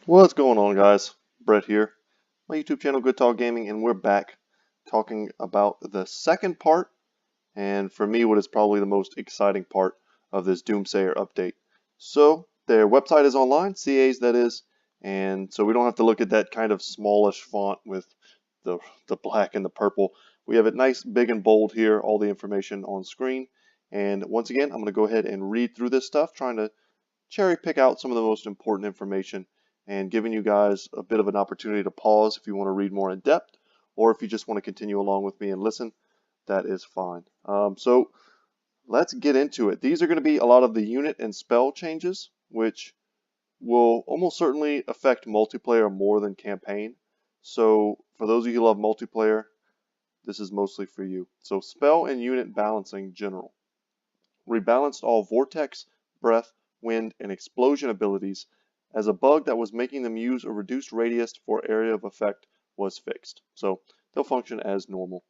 What's going on, guys? Brett here, my YouTube channel Good Talk Gaming, and we're back talking about the second part, and for me, what is probably the most exciting part of this Doomsayer update. So, their website is online, CA's that is, and so we don't have to look at that kind of smallish font with the black and the purple. We have it nice, big, and bold here, all the information on screen. And once again, I'm going to go ahead and read through this stuff, trying to cherry pick out some of the most important information and giving you guys a bit of an opportunity to pause if you want to read more in depth, or if you just want to continue along with me and listen, that is fine. So let's get into it. These are going to be a lot of the unit and spell changes, which will almost certainly affect multiplayer more than campaign. So for those of you who love multiplayer, this is mostly for you. So spell and unit balancing general. Rebalanced all vortex, breath, wind, and explosion abilities, as a bug that was making them use a reduced radius for area of effect was fixed. So they'll function as normal.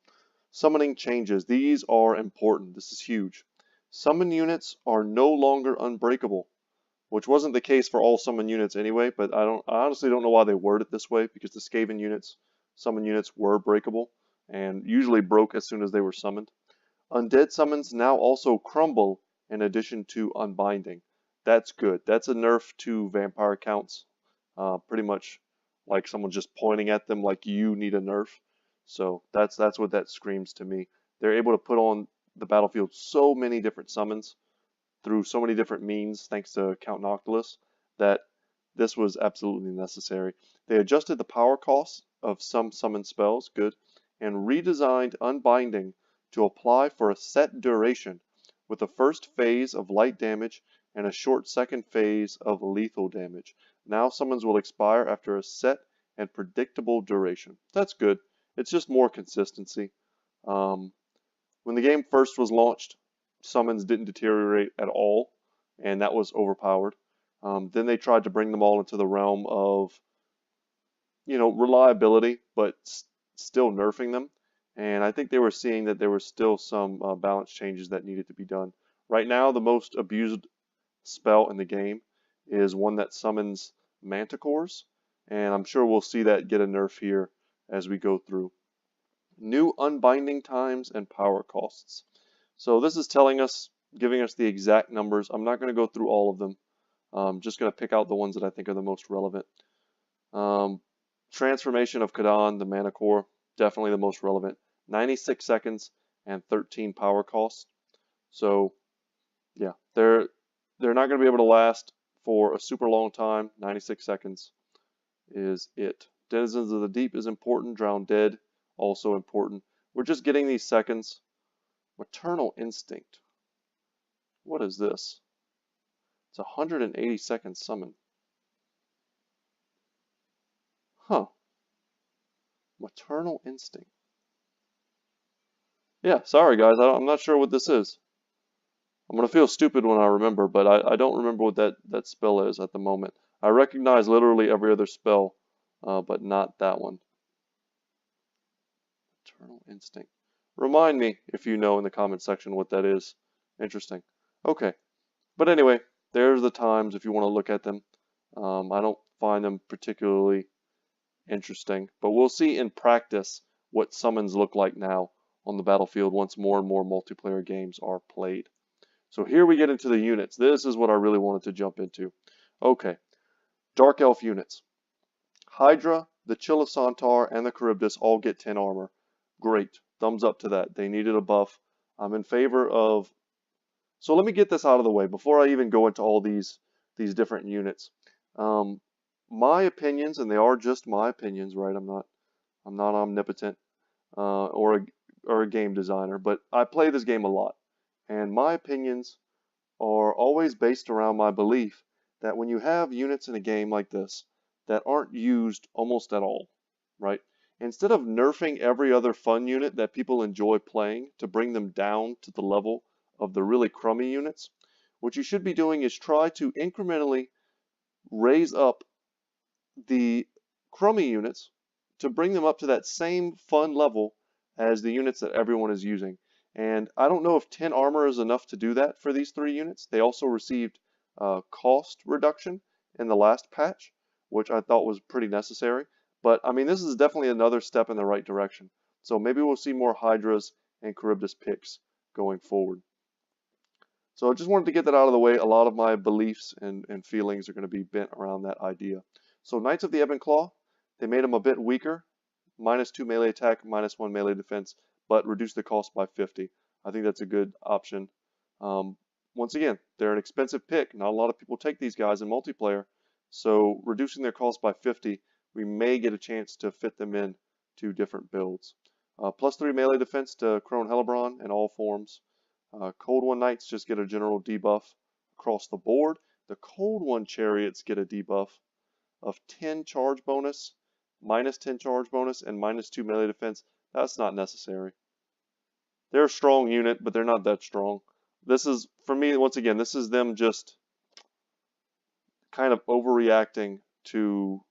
Summoning changes. These are important. This is huge. Summon units are no longer unbreakable, which wasn't the case for all summon units anyway, but I honestly don't know why they word it this way, because the Skaven units, summon units were breakable and usually broke as soon as they were summoned. Undead summons now also crumble in addition to unbinding. That's good. That's a nerf to vampire counts. Pretty much like someone just pointing at them like you need a nerf. So that's what that screams to me. They're able to put on the battlefield so many different summons through so many different means thanks to Count Noctilus that this was absolutely necessary. They adjusted the power costs of some summon spells, good, and redesigned unbinding to apply for a set duration with a first phase of light damage and a short second phase of lethal damage. Now summons will expire after a set and predictable duration. That's good. It's just more consistency. When the game first was launched, summons didn't deteriorate at all, and that was overpowered. Then they tried to bring them all into the realm of, reliability, but still nerfing them. And I think they were seeing that there were still some balance changes that needed to be done. Right now, the most abused spell in the game is one that summons manticores, and I'm sure we'll see that get a nerf here as we go through. New unbinding times and power costs. So this is telling us, giving us the exact numbers. I'm not going to go through all of them. I'm just going to pick out the ones that I think are the most relevant. Transformation of Kadan, the mana core, definitely the most relevant. 96 seconds and 13 power costs. So yeah, they're not going to be able to last for a super long time. 96 seconds is it. Denizens of the Deep is important. Drown Dead, also important. We're just getting these seconds. Maternal Instinct. What is this? It's a 180-second summon. Huh. Maternal Instinct. Yeah, sorry guys, I'm not sure what this is. I'm going to feel stupid when I remember, but I don't remember what that spell is at the moment. I recognize literally every other spell, but not that one. Maternal Instinct. Remind me if you know in the comment section what that is. Interesting. Okay. But anyway, there's the times if you want to look at them. I don't find them particularly interesting, but we'll see in practice what summons look like now on the battlefield once more and more multiplayer games are played. So here we get into the units. This is what I really wanted to jump into. Okay, Dark Elf units. Hydra, the Chilisantar, and the Charybdis all get 10 armor. Great. Thumbs up to that. They needed a buff. I'm in favor of... So let me get this out of the way before I even go into all these different units. My opinions, and they are just my opinions, right? I'm not omnipotent or a game designer, but I play this game a lot, and my opinions are always based around my belief that when you have units in a game like this that aren't used almost at all, right? Instead of nerfing every other fun unit that people enjoy playing to bring them down to the level of the really crummy units, what you should be doing is try to incrementally raise up the crummy units to bring them up to that same fun level as the units that everyone is using. And I don't know if 10 armor is enough to do that for these 3 units. They also received cost reduction in the last patch, which I thought was pretty necessary. But I mean, this is definitely another step in the right direction. So maybe we'll see more Hydras and Charybdis picks going forward. So I just wanted to get that out of the way. A lot of my beliefs and feelings are going to be bent around that idea. So Knights of the Ebon Claw, they made them a bit weaker. -2 melee attack, -1 melee defense, but reduce the cost by 50. I think that's a good option. Once again, they're an expensive pick. Not a lot of people take these guys in multiplayer. So reducing their cost by 50, we may get a chance to fit them in to different builds. +3 melee defense to Crone Hellebron in all forms. Cold One Knights just get a general debuff across the board. The Cold One Chariots get a debuff of 10 charge bonus, -10 charge bonus, and -2 melee defense. That's not necessary. They're a strong unit, but they're not that strong. This is, for me, once again, this is them just kind of overreacting to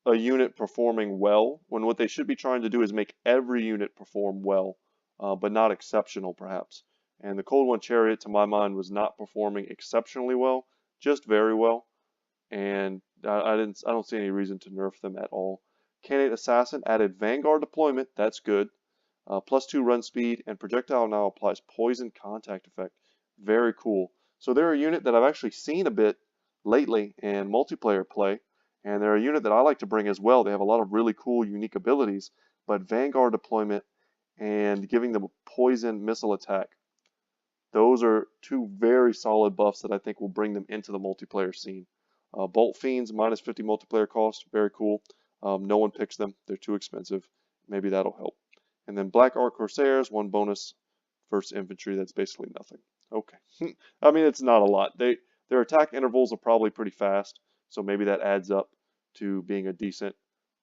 a unit performing well, when what they should be trying to do is make every unit perform well, but not exceptional, perhaps. And the Cold One Chariot, to my mind, was not performing exceptionally well, just very well. And I don't see any reason to nerf them at all. Candidate Assassin added Vanguard deployment. That's good. +2 run speed, and projectile now applies poison contact effect. Very cool. So they're a unit that I've actually seen a bit lately in multiplayer play, and they're a unit that I like to bring as well. They have a lot of really cool, unique abilities, but Vanguard deployment and giving them a poison missile attack, those are two very solid buffs that I think will bring them into the multiplayer scene. Bolt Fiends, -50 multiplayer cost, very cool. No one picks them. They're too expensive. Maybe that'll help. And then Black Ark Corsairs, 1 bonus versus infantry. That's basically nothing. Okay. I mean, it's not a lot. Their attack intervals are probably pretty fast, so maybe that adds up to being a decent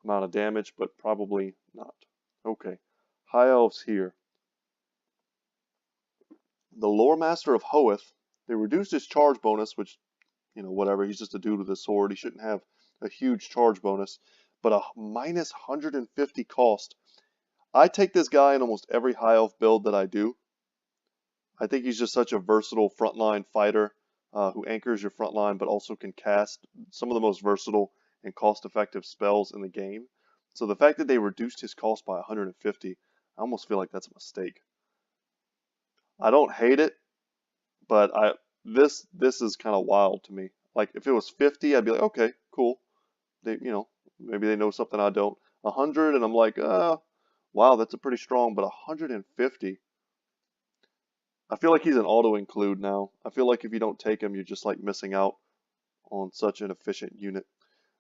amount of damage, but probably not. Okay. High Elves here. The Lore Master of Hoeth, they reduced his charge bonus, which, you know, whatever, he's just a dude with a sword. He shouldn't have a huge charge bonus, but a -150 cost. I take this guy in almost every High Elf build that I do. I think he's just such a versatile frontline fighter who anchors your frontline, but also can cast some of the most versatile and cost-effective spells in the game. So the fact that they reduced his cost by 150, I almost feel like that's a mistake. I don't hate it, but this is kind of wild to me. Like if it was 50, I'd be like, okay, cool. They, you know, maybe they know something I don't. 100, and I'm like, wow, that's a pretty strong. But 150, I feel like he's an auto include now. I feel like if you don't take him, you're just like missing out on such an efficient unit.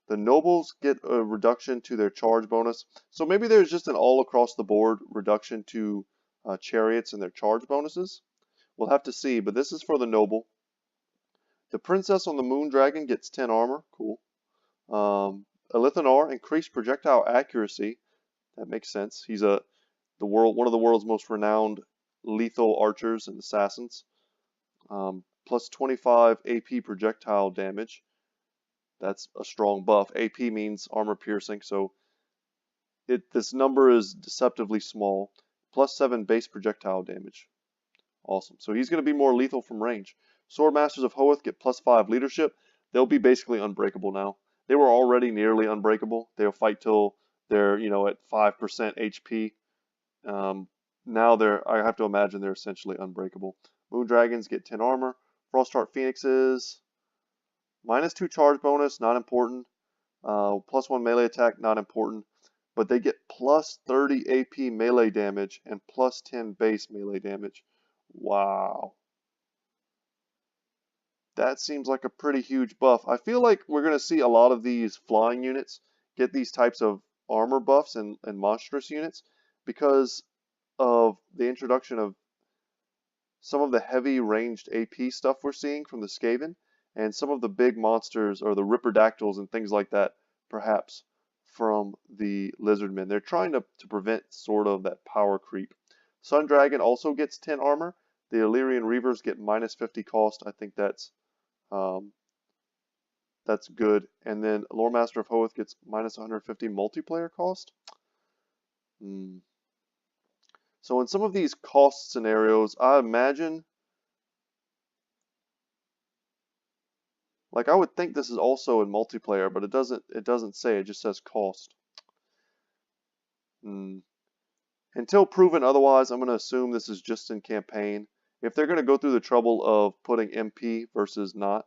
The nobles get a reduction to their charge bonus. So maybe there's just an all across the board reduction to chariots and their charge bonuses. We'll have to see, but this is for the noble. The princess on the moon dragon gets 10 armor. Cool. Elithanar, increased projectile accuracy. That makes sense. He's one of the world's most renowned lethal archers and assassins. +25 AP projectile damage. That's a strong buff. AP means armor piercing, so this number is deceptively small. +7 base projectile damage. Awesome. So he's going to be more lethal from range. Sword Masters of Hoeth get +5 leadership. They'll be basically unbreakable now. They were already nearly unbreakable. They'll fight till they're, you know, at 5% HP. Now I have to imagine they're essentially unbreakable. Moon Dragons get 10 armor. Frostheart Phoenixes, -2 charge bonus, not important. +1 melee attack, not important. But they get +30 AP melee damage and +10 base melee damage. Wow. That seems like a pretty huge buff. I feel like we're going to see a lot of these flying units get these types of armor buffs and monstrous units because of the introduction of some of the heavy ranged AP stuff we're seeing from the Skaven, and some of the big monsters or the Ripperdactyls and things like that, perhaps, from the Lizardmen. They're trying to prevent sort of that power creep. Sun Dragon also gets 10 armor. The Illyrian Reavers get -50 cost. I think that's good. And then Lore Master of Hoeth gets -150 multiplayer cost. So in some of these cost scenarios, I imagine Like I would think this is also in multiplayer, but it doesn't say, it just says cost. Until proven otherwise, I'm going to assume this is just in campaign. If they're going to go through the trouble of putting MP versus not,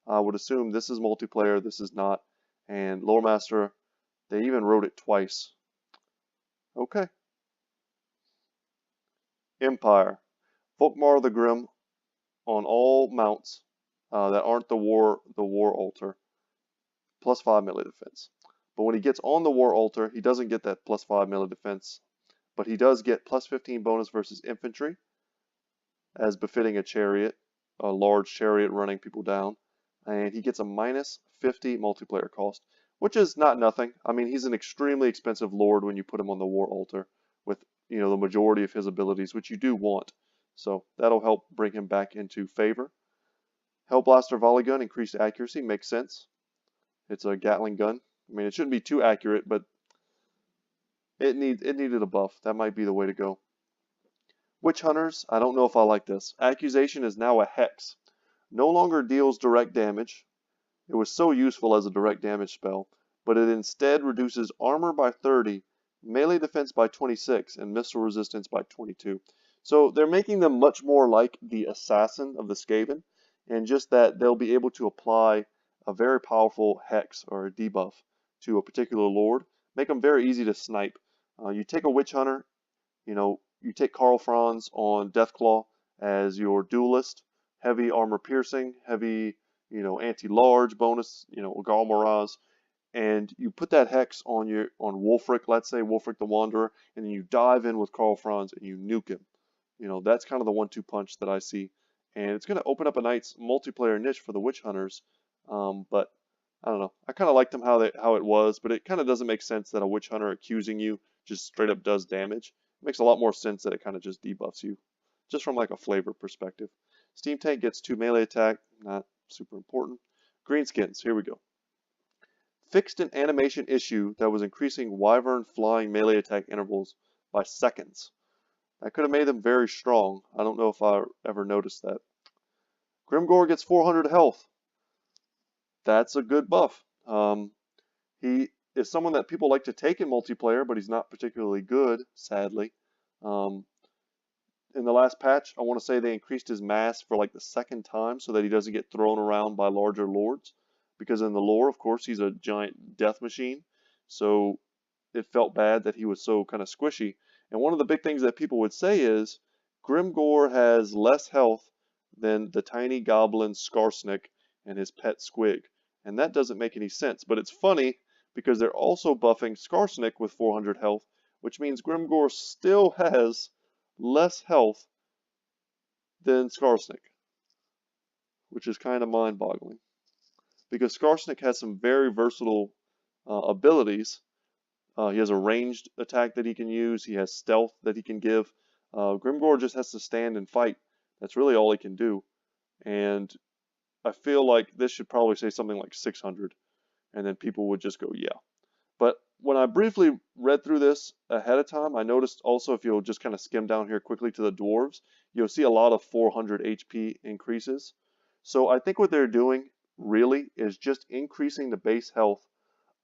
I would assume this is multiplayer, this is not. And Lore Master, they even wrote it twice. Okay. Empire. Volkmar the Grim on all mounts that aren't the war altar. +5 melee defense. But when he gets on the war altar, he doesn't get that +5 melee defense. But he does get +15 bonus versus infantry, as befitting a chariot, a large chariot running people down. And he gets a -50 multiplayer cost, which is not nothing. I mean, he's an extremely expensive lord when you put him on the war altar with, you know, the majority of his abilities, which you do want. So that'll help bring him back into favor. Hellblaster volley gun, increased accuracy, makes sense. It's a Gatling gun. I mean, it shouldn't be too accurate, but it needed a buff. That might be the way to go. Witch Hunters, I don't know if I like this. Accusation is now a hex. No longer deals direct damage. It was so useful as a direct damage spell, but it instead reduces armor by 30, melee defense by 26, and missile resistance by 22. So they're making them much more like the Assassin of the Skaven, and just that they'll be able to apply a very powerful hex or a debuff to a particular lord, make them very easy to snipe. You take a Witch Hunter, you know, you take Karl Franz on Deathclaw as your duelist, heavy armor piercing, heavy, you know, anti-large bonus, you know, Gal Maraz, and you put that hex on Wulfric, let's say Wulfric the Wanderer, and then you dive in with Karl Franz and you nuke him. You know, that's kind of the 1-2 punch that I see. And it's going to open up a nice multiplayer niche for the Witch Hunters. But I don't know. I kind of liked them how it was, but it kind of doesn't make sense that a Witch Hunter accusing you just straight up does damage. It makes a lot more sense that it kind of just debuffs you, just from like a flavor perspective. Steam Tank gets 2 melee attack, not super important. Greenskins, here we go. Fixed an animation issue that was increasing Wyvern flying melee attack intervals by seconds. That could have made them very strong. I don't know if I ever noticed that. Grimgor gets 400 health. That's a good buff. He is someone that people like to take in multiplayer, but he's not particularly good, sadly. In the last patch, I want to say they increased his mass for like the 2nd time so that he doesn't get thrown around by larger lords. Because in the lore, of course, he's a giant death machine. So it felt bad that he was so kind of squishy. And one of the big things that people would say is Grimgor has less health than the tiny goblin Skarsnik and his pet Squig. And that doesn't make any sense. But it's funny because they're also buffing Skarsnik with 400 health, which means Grimgor still has less health than Skarsnik, which is kind of mind-boggling. Because Skarsnik has some very versatile abilities. He has a ranged attack that he can use. He has stealth that he can give. Grimgor just has to stand and fight. That's really all he can do. And I feel like this should probably say something like 600. And then people would just go, yeah. But when I briefly read through this ahead of time, I noticed also if you'll just kind of skim down here quickly to the dwarves, you'll see a lot of 400 HP increases. So I think what they're doing really is just increasing the base health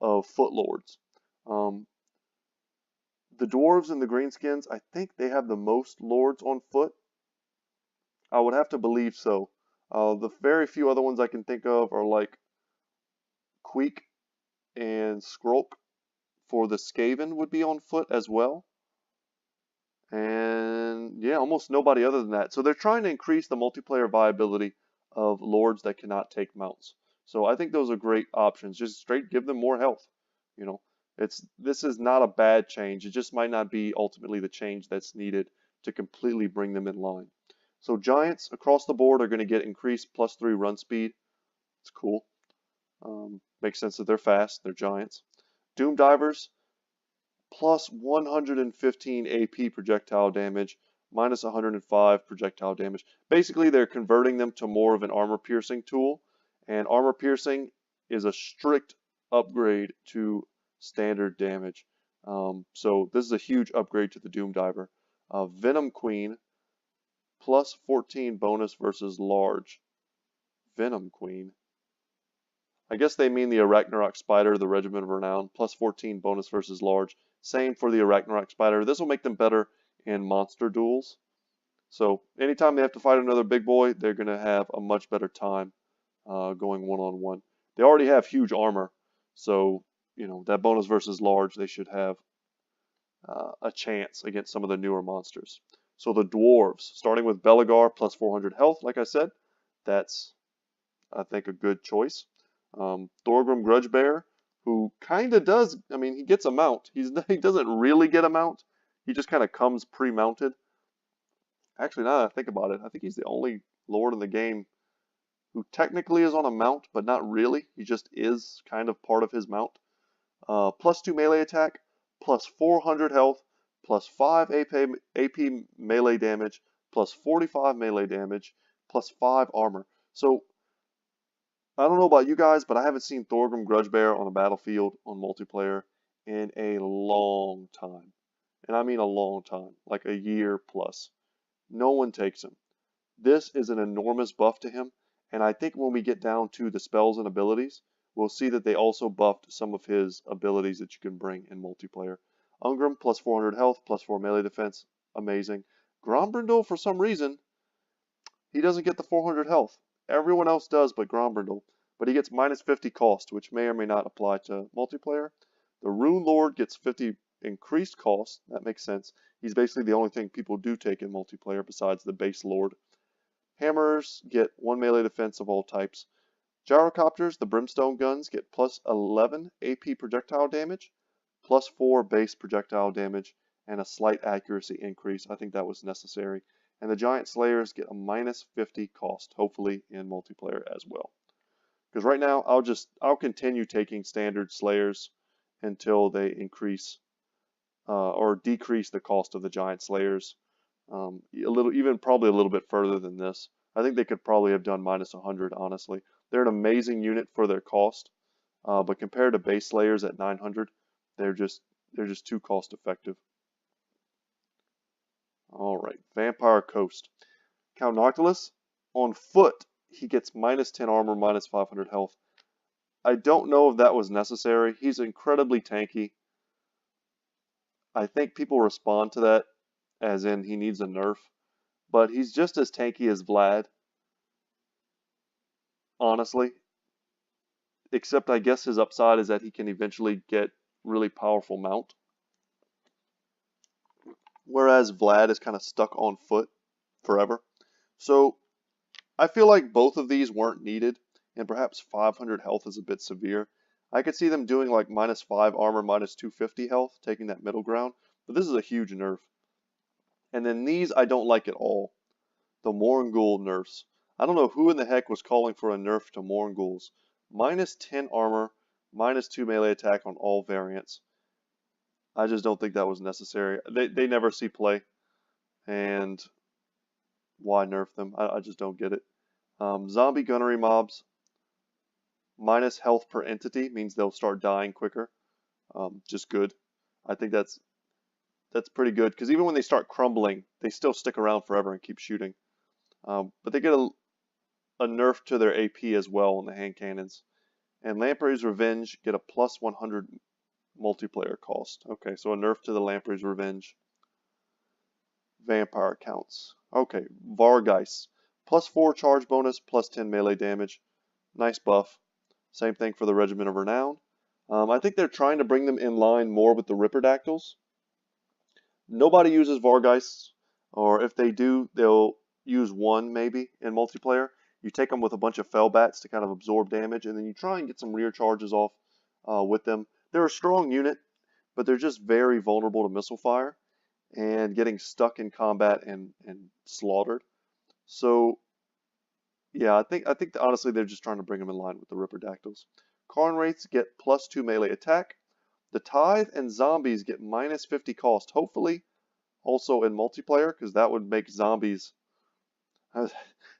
of footlords. The dwarves and the greenskins, I think they have the most lords on foot. I would have to believe so. The very few other ones I can think of are like Queek and Skrulk for the Skaven would be on foot as well. And yeah, almost nobody other than that. So they're trying to increase the multiplayer viability of lords that cannot take mounts. So I think those are great options. Just straight give them more health. You know, this is not a bad change. It just might not be ultimately the change that's needed to completely bring them in line. So giants across the board are going to get increased +3 run speed. It's cool. Makes sense that they're fast. They're giants. Doom divers plus 115 AP projectile damage, minus 105 projectile damage. Basically, they're converting them to more of an armor piercing tool, and armor piercing is a strict upgrade to standard damage. So this is a huge upgrade to the Doom Diver. Venom Queen plus 14 bonus versus large. Venom Queen. I guess they mean the Arachnarok Spider, the Regiment of Renown, plus 14 bonus versus large. Same for the Arachnarok Spider. This will make them better in monster duels. So anytime they have to fight another big boy, they're going to have a much better time going one-on-one. They already have huge armor, so you know that bonus versus large, they should have a chance against some of the newer monsters. So the dwarves, starting with Belagar plus 400 health, like I said, that's I think a good choice. Thorgrim Grudgebearer, who kind of does, I mean, he gets a mount. He doesn't really get a mount. He just kind of comes pre-mounted. Actually, now that I think about it, I think he's the only lord in the game who technically is on a mount, but not really. He just is kind of part of his mount. Plus 2 melee attack, plus 400 health, plus 5 AP melee damage, plus 45 melee damage, plus 5 armor. So, I don't know about you guys, but I haven't seen Thorgrim Grudgebearer on a battlefield on multiplayer in a long time. And I mean a long time, like a year plus. No one takes him. This is an enormous buff to him, and I think when we get down to the spells and abilities, we'll see that they also buffed some of his abilities that you can bring in multiplayer. Ungrim, plus 400 health, plus 4 melee defense, amazing. Grombrindal, for some reason, he doesn't get the 400 health. Everyone else does but Grombrindal, but he gets minus 50 cost, which may or may not apply to multiplayer. The Rune Lord gets 50 increased cost, that makes sense. He's basically the only thing people do take in multiplayer besides the base Lord. Hammers get 1 melee defense of all types. Gyrocopters, the Brimstone guns, get plus 11 AP projectile damage, plus 4 base projectile damage, and a slight accuracy increase. I think that was necessary. And the Giant Slayers get a minus 50 cost, hopefully in multiplayer as well. Because right now, I'll continue taking standard Slayers until they increase or decrease the cost of the Giant Slayers. Probably a little bit further than this. I think they could probably have done minus 100, honestly. They're an amazing unit for their cost, but compared to base Slayers at 900, they're just too cost effective. All right, Vampire Coast. Count Noctilus, on foot, he gets minus 10 armor, minus 500 health. I don't know if that was necessary. He's incredibly tanky. I think people respond to that as in he needs a nerf, but he's just as tanky as Vlad, honestly. Except I guess his upside is that he can eventually get really powerful mount. Whereas Vlad is kind of stuck on foot forever. So I feel like both of these weren't needed, and perhaps 500 health is a bit severe. I could see them doing like minus 5 armor, minus 250 health, taking that middle ground, but this is a huge nerf. And then these I don't like at all. The Morngul nerfs. I don't know who in the heck was calling for a nerf to Mornguls. Minus 10 armor, minus 2 melee attack on all variants. I just don't think that was necessary. They never see play. And why nerf them? I just don't get it. Zombie gunnery mobs. Minus health per entity means they'll start dying quicker. Just good. I think that's pretty good, because even when they start crumbling, they still stick around forever and keep shooting. But they get a nerf to their AP as well on the hand cannons. And Lamprey's Revenge get a plus 100 multiplayer cost. Okay, so a nerf to the Lamprey's Revenge. Vampire counts. Okay, Vargeist. Plus 4 charge bonus, plus 10 melee damage. Nice buff. Same thing for the Regiment of Renown. I think they're trying to bring them in line more with the Ripperdactyls. Nobody uses Vargeists, or if they do, they'll use one maybe in multiplayer. You take them with a bunch of Fellbats to kind of absorb damage, and then you try and get some rear charges off with them. They're a strong unit, but they're just very vulnerable to missile fire and getting stuck in combat and slaughtered. So yeah, I think honestly they're just trying to bring them in line with the Ripperdactyls. Karn Wraiths get plus 2 melee attack. The Tithe and Zombies get minus 50 cost, hopefully also in multiplayer, because that would make zombies, I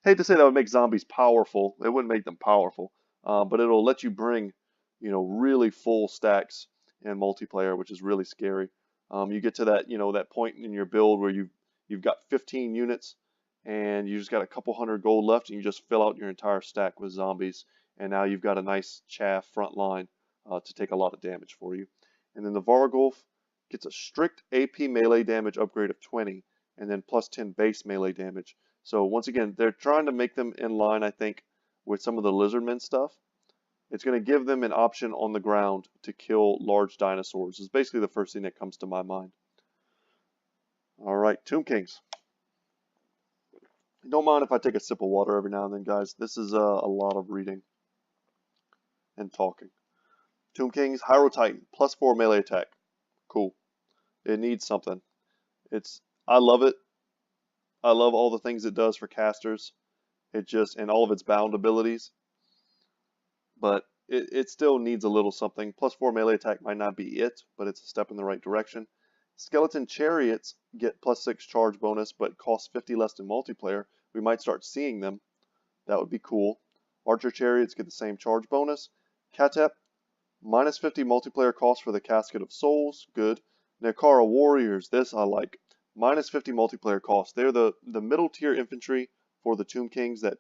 hate to say that would make zombies powerful. It wouldn't make them powerful, but it'll let you bring, really full stacks in multiplayer, which is really scary. You get to that, that point in your build where you've got 15 units and you just got a couple hundred gold left, and you just fill out your entire stack with zombies, and now you've got a nice chaff front line to take a lot of damage for you. And then the Vargulf gets a strict AP melee damage upgrade of 20, and then plus 10 base melee damage. So once again, they're trying to make them in line, I think, with some of the Lizardmen stuff. It's going to give them an option on the ground to kill large dinosaurs. Is basically the first thing that comes to my mind. All right, Tomb Kings. Don't mind if I take a sip of water every now and then, guys. This is a lot of reading and talking. Tomb Kings, Hyro Titan, plus 4 melee attack. Cool. It needs something. I love it. I love all the things it does for casters. And all of its bound abilities. But it still needs a little something. Plus 4 melee attack might not be it, but it's a step in the right direction. Skeleton Chariots get plus 6 charge bonus, but cost 50 less in multiplayer. We might start seeing them. That would be cool. Archer Chariots get the same charge bonus. Katep, minus 50 multiplayer cost for the Casket of Souls. Good. Nekara Warriors, this I like. Minus 50 multiplayer cost. They're the middle tier infantry for the Tomb Kings that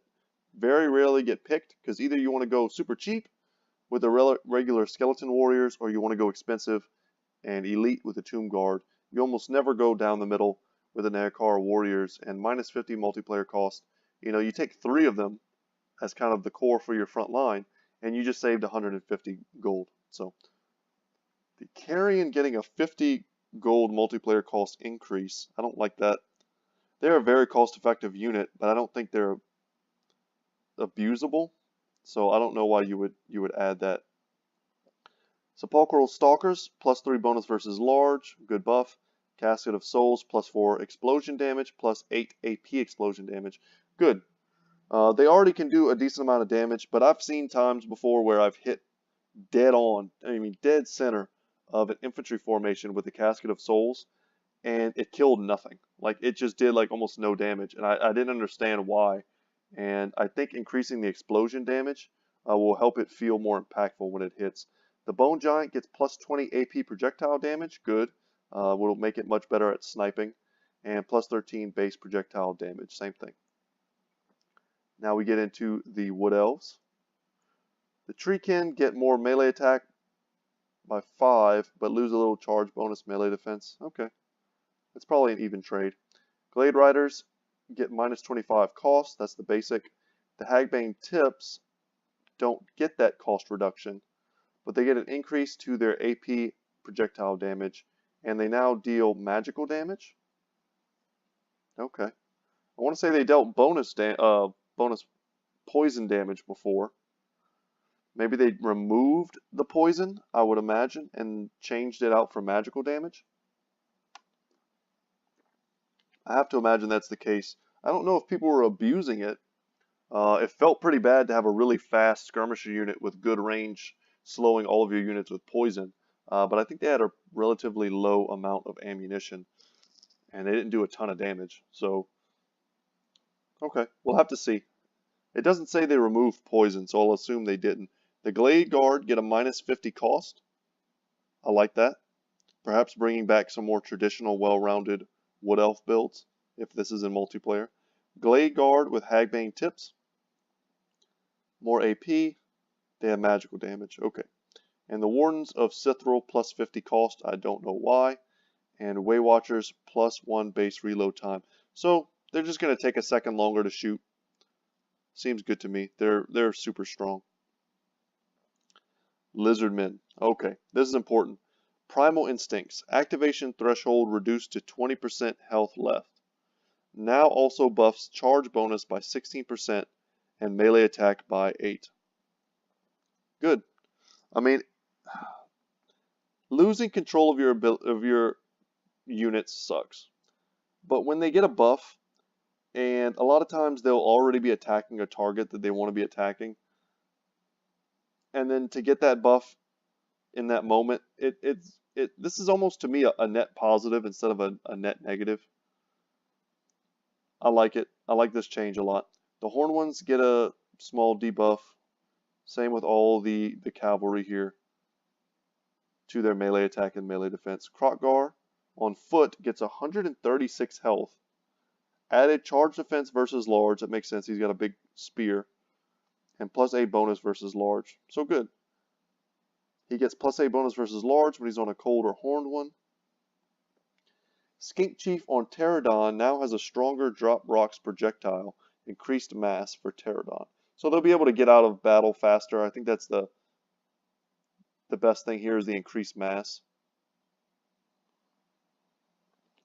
very rarely get picked, because either you want to go super cheap with the regular Skeleton Warriors, or you want to go expensive and elite with the Tomb Guard. You almost never go down the middle with the Nekara Warriors, and minus 50 multiplayer cost. You know, you take 3 of them as kind of the core for your front line, and you just saved 150 gold. So the Carrion getting a 50 gold multiplayer cost increase, I don't like that. They're a very cost-effective unit, but I don't think they're abusable. So I don't know why you would add that. Sepulchral Stalkers, plus 3 bonus versus large, good buff. Casket of Souls, plus 4 explosion damage, plus 8 AP explosion damage, good. They already can do a decent amount of damage, but I've seen times before where I've hit dead on, dead center of an infantry formation with the Casket of Souls, and it killed nothing. Like, it just did like almost no damage, and I didn't understand why. And I think increasing the explosion damage will help it feel more impactful when it hits. The Bone Giant gets plus 20 AP projectile damage, good. Will make it much better at sniping. And plus 13 base projectile damage, same thing. Now we get into the Wood Elves. The Treekin get more melee attack by 5, but lose a little charge bonus melee defense. Okay, it's probably an even trade. Glade Riders get minus 25 cost, that's the basic. The Hagbane Tips don't get that cost reduction, but they get an increase to their AP projectile damage, and they now deal magical damage. Okay. I want to say they dealt bonus poison damage before. Maybe they removed the poison, I would imagine, and changed it out for magical damage. I have to imagine that's the case. I don't know if people were abusing it. It felt pretty bad to have a really fast skirmisher unit with good range, slowing all of your units with poison. But I think they had a relatively low amount of ammunition, and they didn't do a ton of damage. So, okay, we'll have to see. It doesn't say they removed poison, so I'll assume they didn't. The Glade Guard get a minus 50 cost. I like that. Perhaps bringing back some more traditional, well-rounded Wood Elf builds, if this is in multiplayer. Glade Guard with Hagbane Tips. More AP. They have magical damage. Okay. And the Wardens of Sithral plus 50 cost. I don't know why. And Waywatchers plus 1 base reload time. So they're just going to take a second longer to shoot. Seems good to me. They're super strong. Lizardmen. Okay, this is important. Primal Instincts. Activation threshold reduced to 20% health left. Now also buffs charge bonus by 16% and melee attack by 8. Good. I mean, losing control of your units sucks. But when they get a buff, and a lot of times they'll already be attacking a target that they want to be attacking, and then to get that buff in that moment, this is almost to me a net positive instead of a net negative. I like it. I like this change a lot. The Horned Ones get a small debuff. Same with all the cavalry here to their melee attack and melee defense. Krokgar on foot gets 136 health. Added charge defense versus large. That makes sense. He's got a big spear. and +8 bonus versus large. So good. He gets +8 bonus versus large when he's on a cold or horned one. Skink Chief on Pterodon now has a stronger drop rocks projectile, increased mass for Pterodon. So they'll be able to get out of battle faster. I think that's the best thing here is the increased mass.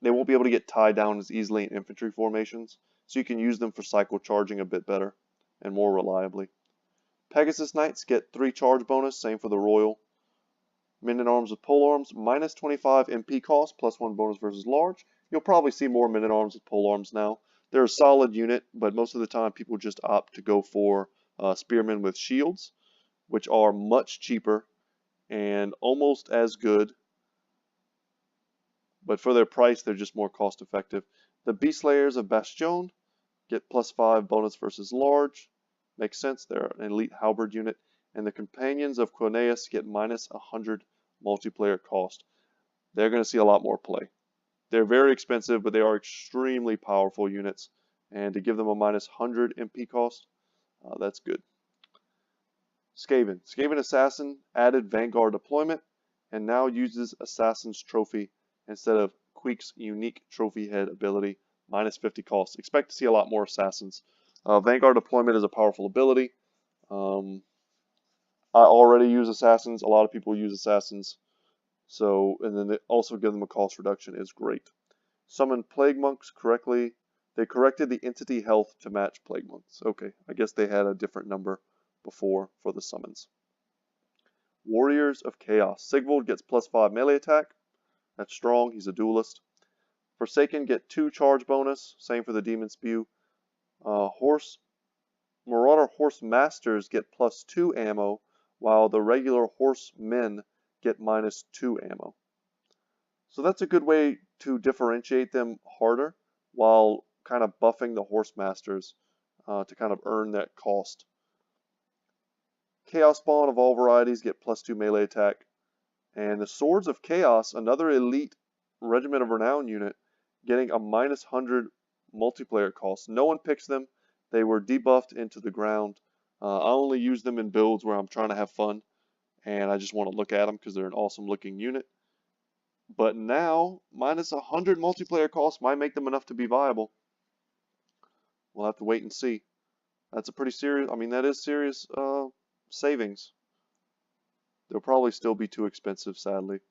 They won't be able to get tied down as easily in infantry formations, so you can use them for cycle charging a bit better and more reliably. Pegasus Knights get 3 charge bonus, same for the Royal. Men-at-Arms with polearms, minus 25 MP cost, +1 bonus versus large. You'll probably see more Men-at-Arms with polearms now. They're a solid unit, but most of the time people just opt to go for spearmen with shields, which are much cheaper and almost as good. But for their price, they're just more cost effective. The Beast Slayers of Bastion get +5 bonus versus large. Makes sense, they're an elite halberd unit. And the Companions of Quoneus get minus 100 multiplayer cost. They're going to see a lot more play. They're very expensive, but they are extremely powerful units. And to give them a minus 100 MP cost, that's good. Skaven. Skaven Assassin added Vanguard deployment and now uses Assassin's Trophy instead of Queek's unique trophy head ability, minus 50 cost. Expect to see a lot more Assassins. Vanguard deployment is a powerful ability. I already use Assassins. A lot of people use Assassins. So, and then they also give them a cost reduction is great. Summon Plague Monks correctly. They corrected the entity health to match Plague Monks. Okay, I guess they had a different number before for the summons. Warriors of Chaos. Sigvald gets +5 melee attack. That's strong. He's a duelist. Forsaken get 2 charge bonus. Same for the Demon Spew. Marauder Horse Masters get +2 ammo, while the regular horsemen get -2 ammo. So that's a good way to differentiate them harder while kind of buffing the horse masters to kind of earn that cost. Chaos Spawn of all varieties get +2 melee attack. And the Swords of Chaos, another elite Regiment of Renown unit, getting a -100 multiplayer cost. No one picks them. They were debuffed into the ground. I only use them in builds where I'm trying to have fun, and I just want to look at them because they're an awesome looking unit. But now, -100 multiplayer cost might make them enough to be viable. We'll have to wait and see. That's a pretty serious, I mean, that is serious savings. They'll probably still be too expensive, sadly.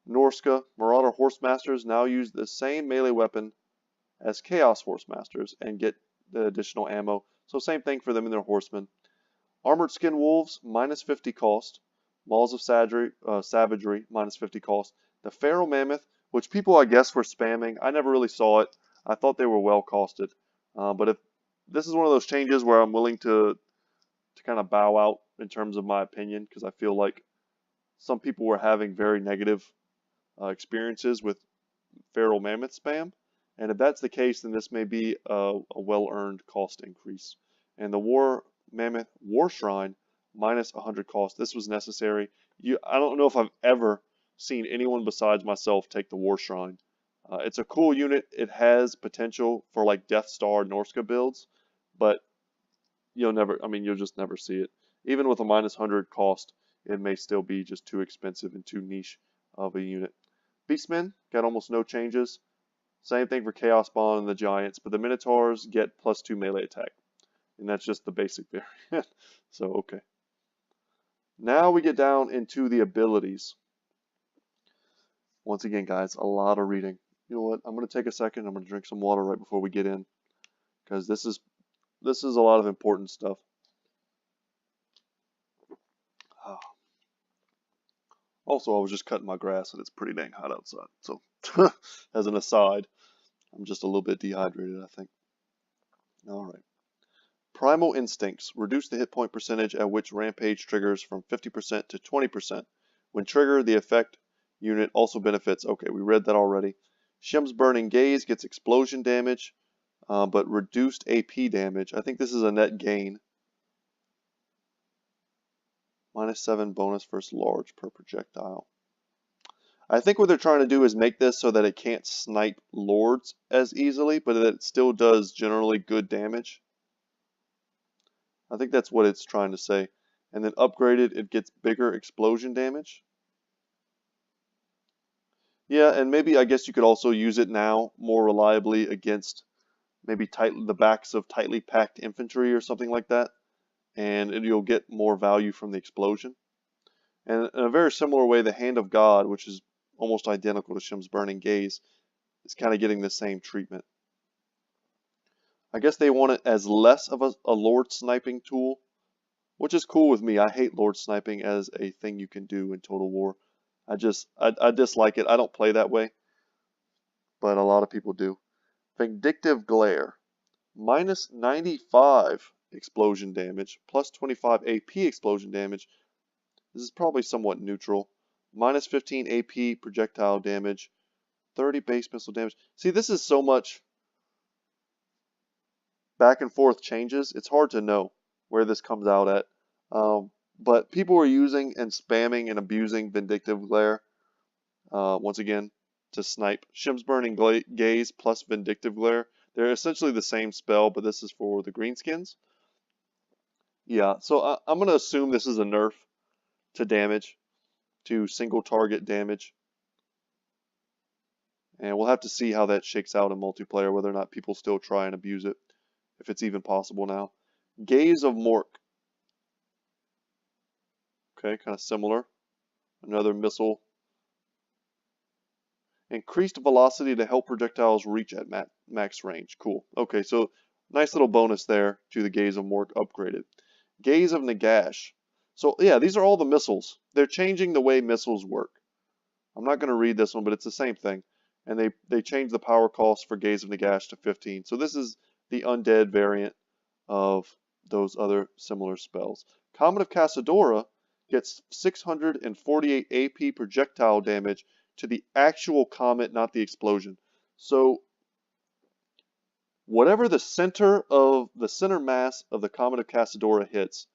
Norske, Marauder Horsemasters now use the same melee weapon as Chaos Horsemasters and get the additional ammo. So same thing for them and their horsemen. Armored Skin Wolves, -50 cost. Maws of Savagery, -50 cost. The Feral Mammoth, which people I guess were spamming. I never really saw it. I thought they were well costed. But if this is one of those changes where I'm willing to kind of bow out in terms of my opinion, because I feel like some people were having very negative experiences with Feral Mammoth spam. And if that's the case, then this may be a well-earned cost increase. And the War Mammoth War Shrine, -100 cost. This was necessary. I don't know if I've ever seen anyone besides myself take the War Shrine. It's a cool unit. It has potential for like Death Star Norske builds, but you'll just never see it. Even with a -100 cost, it may still be just too expensive and too niche of a unit. Beastmen got almost no changes. Same thing for Chaos Spawn and the Giants, but the Minotaurs get +2 melee attack. And that's just the basic variant. So, okay. Now we get down into the abilities. Once again, guys, a lot of reading. You know what? I'm going to take a second. I'm going to drink some water right before we get in, because this is a lot of important stuff. Also, I was just cutting my grass, and it's pretty dang hot outside. So, as an aside, I'm just a little bit dehydrated, I think. All right. Primal Instincts. Reduce the hit point percentage at which Rampage triggers from 50% to 20%. When triggered, the effect unit also benefits. Okay, we read that already. Shem's Burning Gaze gets explosion damage, but reduced AP damage. I think this is a net gain. -7 bonus versus large per projectile. I think what they're trying to do is make this so that it can't snipe lords as easily, but that it still does generally good damage. I think that's what it's trying to say. And then upgraded, it gets bigger explosion damage. Yeah, and maybe I guess you could also use it now more reliably against maybe the backs of tightly packed infantry or something like that, and you'll get more value from the explosion. And in a very similar way, the Hand of God, which is almost identical to Shim's Burning Gaze, is kind of getting the same treatment. I guess they want it as less of a Lord sniping tool, which is cool with me. I hate Lord sniping as a thing you can do in Total War. I dislike it. I don't play that way, but a lot of people do. Vindictive Glare. Minus 95 explosion damage, plus 25 AP explosion damage. This is probably somewhat neutral. Minus 15 AP projectile damage, 30 base missile damage. See, this is so much back and forth changes. It's hard to know where this comes out at. But people are using and spamming and abusing Vindictive Glare, once again, to snipe. Shim's Burning Gaze plus Vindictive Glare. They're essentially the same spell, but this is for the Greenskins. Yeah, so I'm going to assume this is a nerf to damage, to single target damage. And we'll have to see how that shakes out in multiplayer, whether or not people still try and abuse it, if it's even possible now. Gaze of Mork. Okay, kind of similar. Another missile. Increased velocity to help projectiles reach at max range. Cool. Okay, so nice little bonus there to the Gaze of Mork upgraded. Gaze of Nagash. So yeah, these are all the missiles. They're changing the way missiles work. I'm not going to read this one, but it's the same thing. And they changed the power cost for Gaze of Nagash to 15. So this is the undead variant of those other similar spells. Comet of Casadora gets 648 AP projectile damage to the actual comet, not the explosion. So whatever the center mass of the Comet of Casadora hits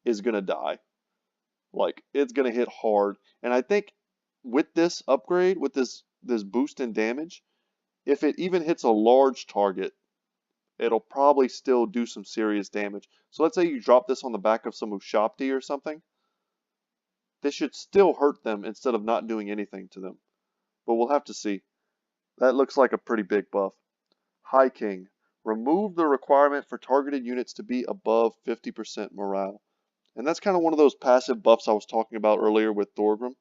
is going to die. Like, it's going to hit hard. And I think with this upgrade, with this boost in damage, if it even hits a large target, it'll probably still do some serious damage. So let's say you drop this on the back of some Ushabti or something. This should still hurt them instead of not doing anything to them. But we'll have to see. That looks like a pretty big buff. High King. Remove the requirement for targeted units to be above 50% morale. And that's kind of one of those passive buffs I was talking about earlier with Thorgrim.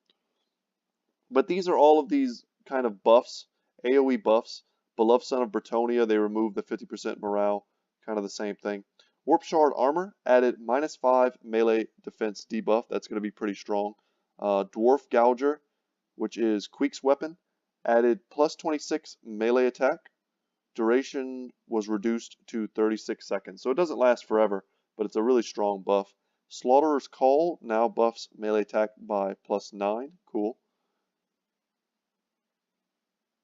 But these are all of these kind of buffs, AoE buffs. Beloved Son of Bretonia, they removed the 50% morale, kind of the same thing. Warp Shard Armor added -5 melee defense debuff. That's going to be pretty strong. Dwarf Gouger, which is Queek's weapon, added +26 melee attack. Duration was reduced to 36 seconds. So it doesn't last forever, but it's a really strong buff. Slaughterer's Call now buffs melee attack by +9. Cool.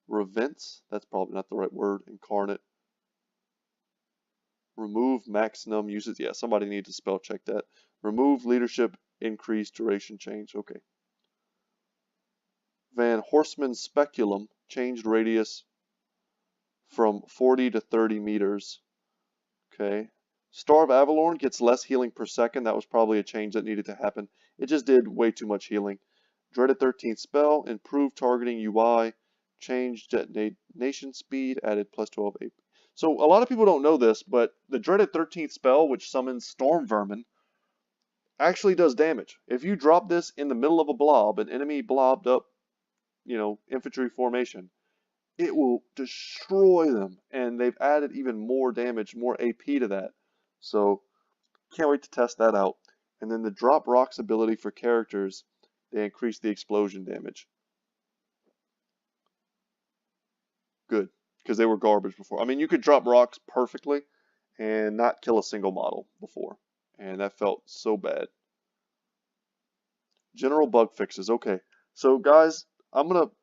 Revents, that's probably not the right word. Incarnate. Remove maximum uses. Yeah, somebody needs to spell check that. Remove leadership, increase duration change. Okay. Van Horseman's Speculum changed radius from 40 to 30 meters. Okay. Star of Avalorn gets less healing per second. That was probably a change that needed to happen. It just did way too much healing. Dreaded 13th spell, improved targeting UI, changed detonation speed, added +12 AP. So a lot of people don't know this, but the Dreaded 13th spell, which summons Storm Vermin, actually does damage. If you drop this in the middle of a blob, an enemy blobbed up, infantry formation, it will destroy them. And they've added even more damage, more AP to that. So can't wait to test that out. And then the Drop Rocks ability for characters, they increase the explosion damage. Good, because they were garbage before. I mean, you could drop rocks perfectly and not kill a single model before. And that felt so bad. General bug fixes. Okay, so guys, I'm going to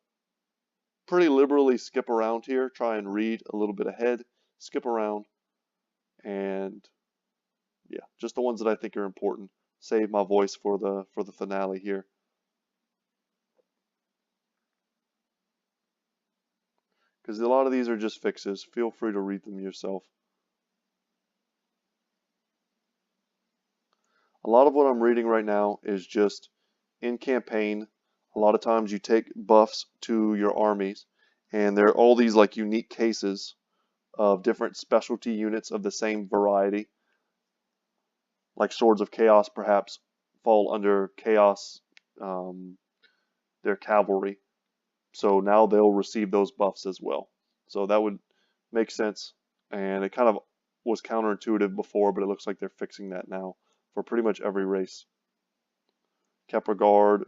pretty liberally skip around here, try and read a little bit ahead, skip around, and yeah, just the ones that I think are important. Save my voice for the finale here. Because a lot of these are just fixes. Feel free to read them yourself. A lot of what I'm reading right now is just in campaign. A lot of times you take buffs to your armies, and there are all these like unique cases of different specialty units of the same variety, like Swords of Chaos perhaps fall under Chaos, their cavalry. So now they'll receive those buffs as well. So that would make sense, and it kind of was counterintuitive before, but it looks like they're fixing that now for pretty much every race. Kepler Guard,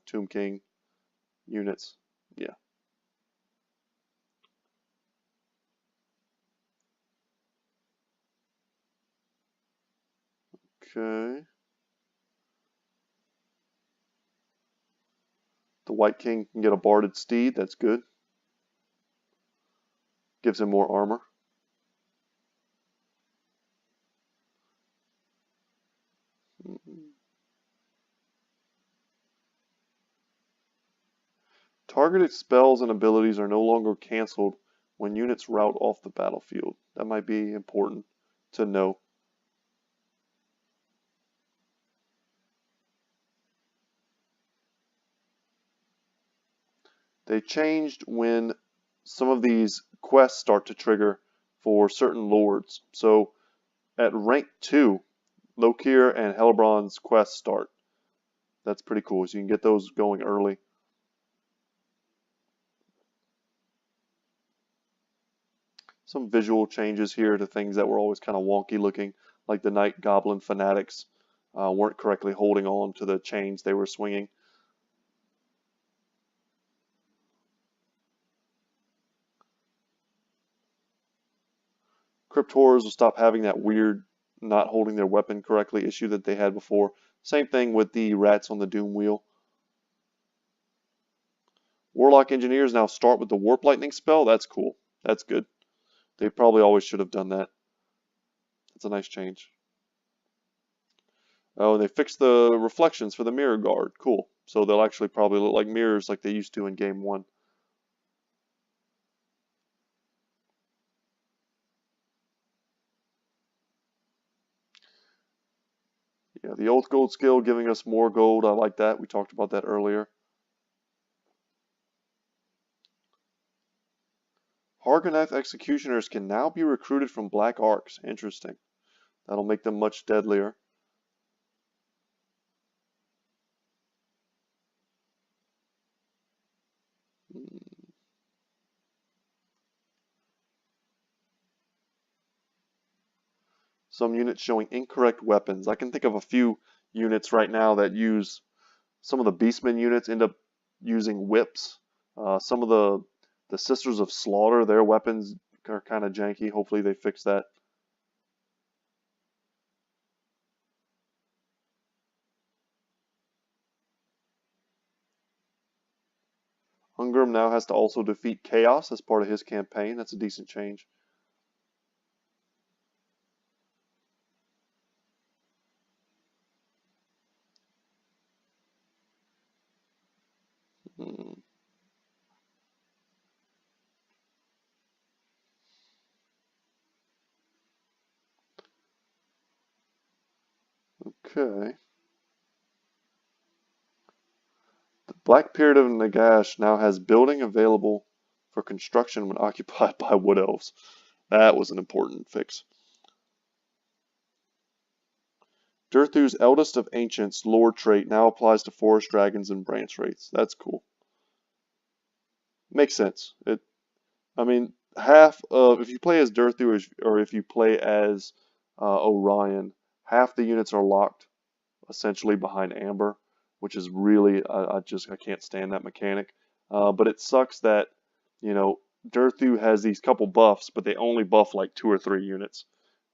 Tomb King units, yeah. Okay. The White King can get a barded steed, that's good. Gives him more armor. Targeted spells and abilities are no longer canceled when units rout off the battlefield. That might be important to know. They changed when some of these quests start to trigger for certain lords. So at rank 2, Lokir and Hellbrand's quests start. That's pretty cool, so you can get those going early. Some visual changes here to things that were always kind of wonky looking, like the Night Goblin fanatics weren't correctly holding on to the chains they were swinging. Crypt Horrors will stop having that weird not holding their weapon correctly issue that they had before. Same thing with the rats on the Doom Wheel. Warlock Engineers now start with the Warp Lightning spell. That's cool. That's good. They probably always should have done that. That's a nice change. Oh, they fixed the reflections for the Mirror Guard. Cool. So they'll actually probably look like mirrors like they used to in Game 1. Yeah, the Oath Gold skill giving us more gold. I like that. We talked about that earlier. Hargonath Executioners can now be recruited from Black Arcs. Interesting. That'll make them much deadlier. Some units showing incorrect weapons. I can think of a few units right now that use, some of the Beastmen units end up using whips. Some of the Sisters of Slaughter, their weapons are kind of janky. Hopefully they fix that. Ungrim now has to also defeat Chaos as part of his campaign. That's a decent change. Okay. The Black Pyramid of Nagash now has building available for construction when occupied by Wood Elves. That was an important fix. Durthu's Eldest of Ancients lore trait now applies to forest dragons and branch wraiths. That's cool. Makes sense. I mean, half of, if you play as Durthu or if you play as Orion, half the units are locked essentially behind Amber, which is really, I can't stand that mechanic. But it sucks that, Durthu has these couple buffs, but they only buff like 2 or 3 units.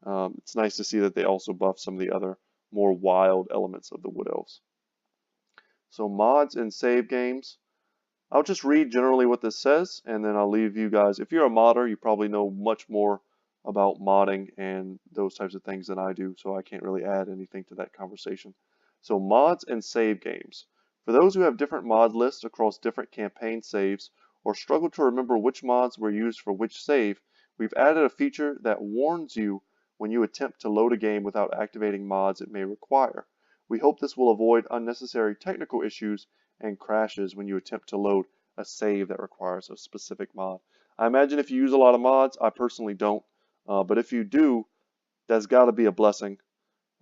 It's nice to see that they also buff some of the other more wild elements of the Wood Elves. So mods and save games. I'll just read generally what this says, and then I'll leave you guys. If you're a modder, you probably know much more about modding and those types of things than I do, so I can't really add anything to that conversation. So mods and save games. For those who have different mod lists across different campaign saves, or struggle to remember which mods were used for which save, we've added a feature that warns you when you attempt to load a game without activating mods it may require. We hope this will avoid unnecessary technical issues and crashes when you attempt to load a save that requires a specific mod. I imagine if you use a lot of mods, I personally don't, but if you do, that's got to be a blessing.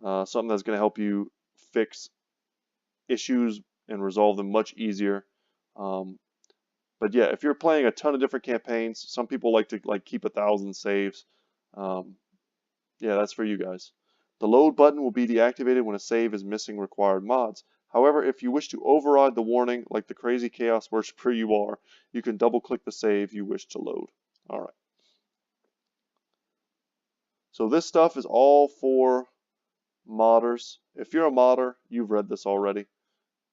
Something that's going to help you fix issues and resolve them much easier. But yeah, if you're playing a ton of different campaigns, some people like to keep 1,000 saves. Yeah, that's for you guys. The load button will be deactivated when a save is missing required mods. However, if you wish to override the warning like the crazy chaos worshiper you are, you can double click the save you wish to load. Alright. So this stuff is all for modders. If you're a modder, you've read this already.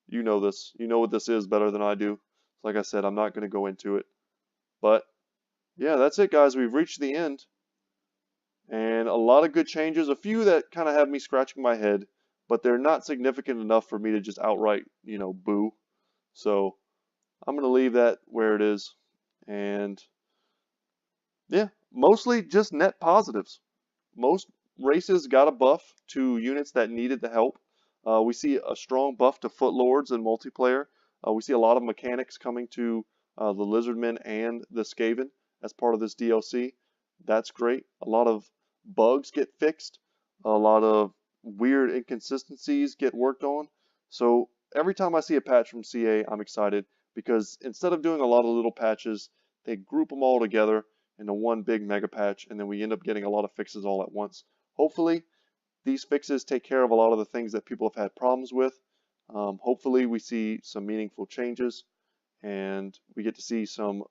You know this. You know what this is better than I do. Like I said, I'm not going to go into it. But yeah, that's it, guys. We've reached the end. And a lot of good changes. A few that kind of have me scratching my head, but they're not significant enough for me to just outright, boo. So I'm going to leave that where it is. And yeah, mostly just net positives. Most races got a buff to units that needed the help. We see a strong buff to Footlords in multiplayer. We see a lot of mechanics coming to the Lizardmen and the Skaven as part of this DLC. That's great. A lot of bugs get fixed. A lot of weird inconsistencies get worked on. So every time I see a patch from CA, I'm excited because instead of doing a lot of little patches, they group them all together into one big mega patch, and then we end up getting a lot of fixes all at once. Hopefully, these fixes take care of a lot of the things that people have had problems with. Hopefully, we see some meaningful changes, and we get to see some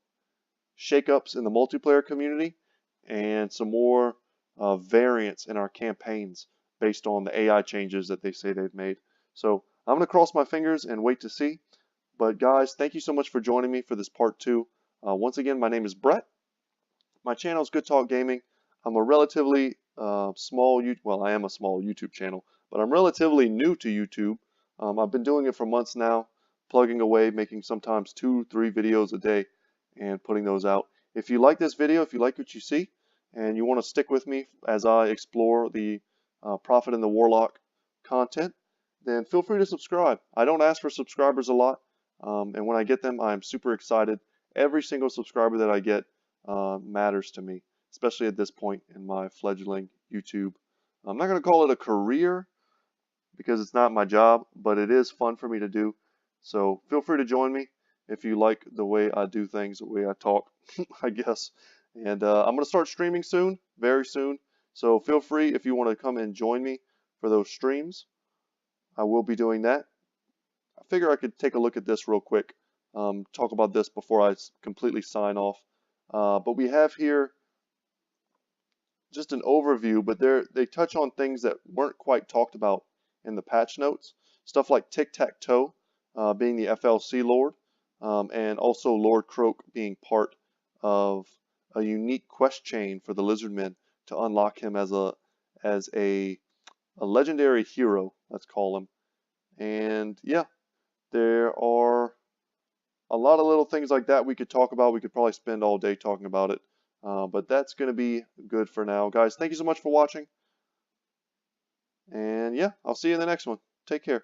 shakeups in the multiplayer community, and some more variance in our campaigns based on the AI changes that they say they've made. So I'm going to cross my fingers and wait to see. But guys, thank you so much for joining me for this part 2. Once again, my name is Brett. My channel is Good Talk Gaming. I'm a relatively I am a small YouTube channel, but I'm relatively new to YouTube. I've been doing it for months now, plugging away, making sometimes 2-3 videos a day and putting those out. If you like this video, if you like what you see, and you want to stick with me as I explore the Prophet and the Warlock content, then feel free to subscribe. I don't ask for subscribers a lot, and when I get them, I'm super excited. Every single subscriber that I get matters to me, especially at this point in my fledgling YouTube. I'm not going to call it a career because it's not my job, but it is fun for me to do. So feel free to join me if you like the way I do things, the way I talk, I guess. And I'm going to start streaming soon, very soon. So feel free if you want to come and join me for those streams. I will be doing that. I figure I could take a look at this real quick, talk about this before I completely sign off. But we have here just an overview, but they touch on things that weren't quite talked about in the patch notes. Stuff like Tic-Tac-Toe being the FLC Lord, and also Lord Croak being part of a unique quest chain for the Lizardmen to unlock him as a legendary hero, let's call him. And yeah, there are a lot of little things like that we could talk about. We could probably spend all day talking about it. But that's going to be good for now. Guys, thank you so much for watching. And yeah, I'll see you in the next one. Take care.